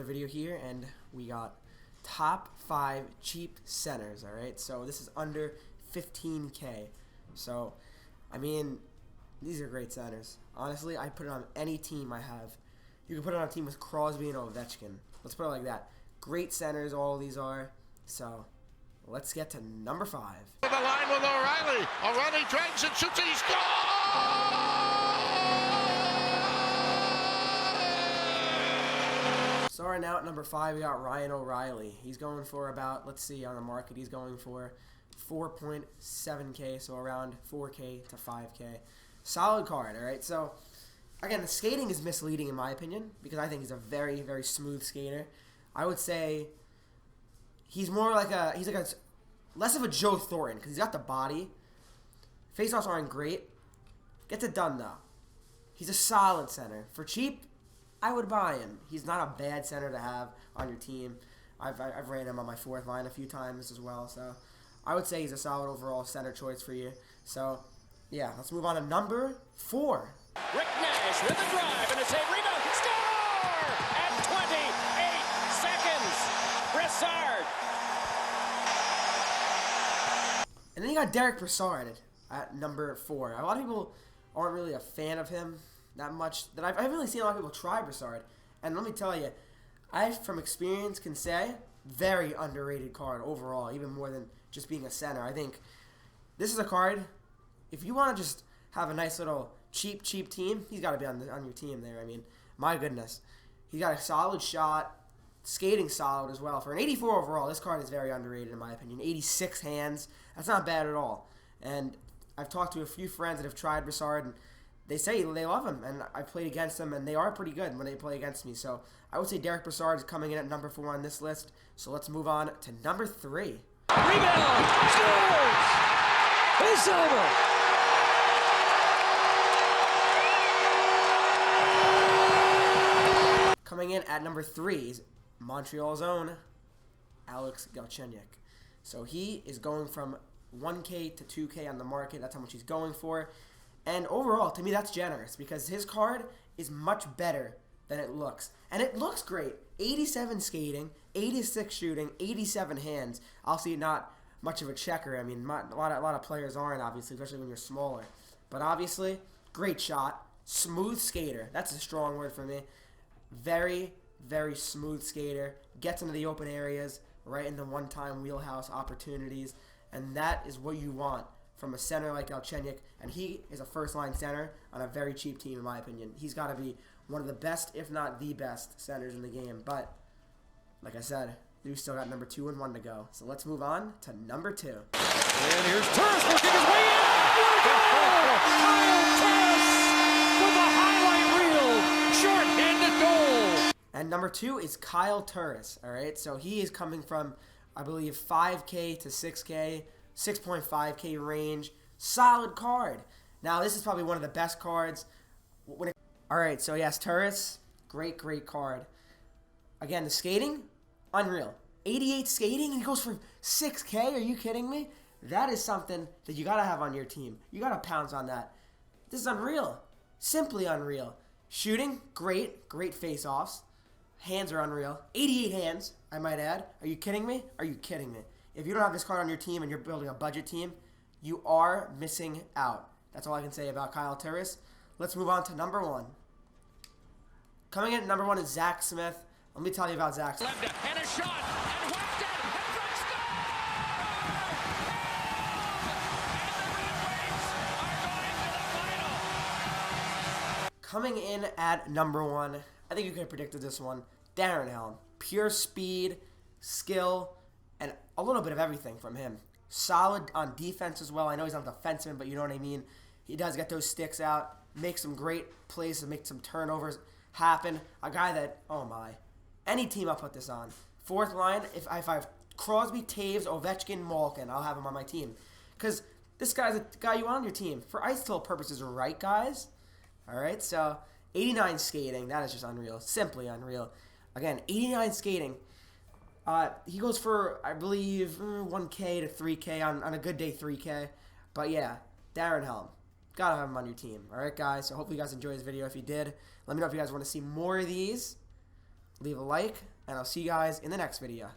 video here, and we got top 5 cheap centers, alright? So this is under 15K. So, I mean, these are great centers. Honestly, I put it on any team I have. You can put it on a team with Crosby and Ovechkin. Let's put it like that. Great centers, all these are. So, let's get to number 5. The line with O'Reilly. O'Reilly drags and shoots, and he scores! So right now at number 5, we got Ryan O'Reilly. He's going for about, let's see, on the market, he's going for 4.7K, so around 4K to 5K. Solid card, all right? So, again, the skating is misleading in my opinion because I think he's a very, very smooth skater. I would say he's more like less of a Joe Thornton because he's got the body. Faceoffs aren't great. Gets it done, though. He's a solid center. For cheap, I would buy him. He's not a bad center to have on your team. I've ran him on my 4th line a few times as well, so I would say he's a solid overall center choice for you. So, yeah, let's move on to number 4. Rick Nash with a drive and a save rebound. Score! At 28 seconds. Brassard. And then you got Derek Brassard at number 4. A lot of people aren't really a fan of him that much. I haven't really seen a lot of people try Brassard. And let me tell you, I, from experience, can say very underrated card overall, even more than just being a center. I think this is a card, if you want to just have a nice little cheap team, he's got to be on your team there. I mean, my goodness. He's got a solid shot, skating solid as well. For an 84 overall, this card is very underrated in my opinion. 86 hands, that's not bad at all. And I've talked to a few friends that have tried Brassard, and they say they love him, and I played against them, and they are pretty good when they play against me. So I would say Derek Brassard is coming in at number 4 on this list. So let's move on to number 3. Rebound. Scores! It's over. Coming in at number 3 is Montreal's own Alex Galchenyuk. So he is going from 1K to 2K on the market. That's how much he's going for. And overall, to me, that's generous because his card is much better than it looks. And it looks great. 87 skating, 86 shooting, 87 hands. Obviously not much of a checker. I mean, a lot of players aren't, obviously, especially when you're smaller. But obviously, great shot. Smooth skater. That's a strong word for me. Very, very smooth skater. Gets into the open areas, right in the one-time wheelhouse opportunities. And that is what you want from a center like Galchenyuk, and he is a first-line center on a very cheap team, in my opinion. He's got to be one of the best, if not the best, centers in the game. But, like I said, we still got number 2 and 1 to go. So let's move on to number 2. And here's Turris working his way in. Kyle Turris with a highlight reel. Short-handed goal. And number 2 is Kyle Turris, all right? So he is coming from, I believe, 5K to 6K. 6.5K range. Solid card. Now, this is probably one of the best cards. Alright, so yes, Turris, great card. Again, the skating, unreal. 88 skating, and he goes for 6K? Are you kidding me? That is something that you got to have on your team. You got to pounce on that. This is unreal. Simply unreal. Shooting, great face-offs. Hands are unreal. 88 hands, I might add. Are you kidding me? Are you kidding me? If you don't have this card on your team and you're building a budget team, you are missing out. That's all I can say about Kyle Turris. Let's move on to number 1. Coming in at number 1 is Zach Smith. Let me tell you about Zach Smith. And a shot. And whacked it. And score! Coming in at number 1, I think you could have predicted this one. Darren Helm. Pure speed, skill, and a little bit of everything from him. Solid on defense as well. I know he's not a defenseman, but you know what I mean. He does get those sticks out, make some great plays, and make some turnovers happen. A guy that, oh my, any team I'll put this on. 4th line, if I have Crosby, Taves, Ovechkin, Malkin, I'll have him on my team. Because this guy's a guy you want on your team. For ice tool purposes, right, guys? All right, so 89 skating, that is just unreal. Simply unreal. Again, 89 skating. He goes for, I believe, 1K to 3K, on a good day, 3K. But yeah, Darren Helm. Gotta have him on your team. Alright, guys? So hopefully you guys enjoyed this video. If you did, let me know if you guys want to see more of these. leave a like, and I'll see you guys in the next video.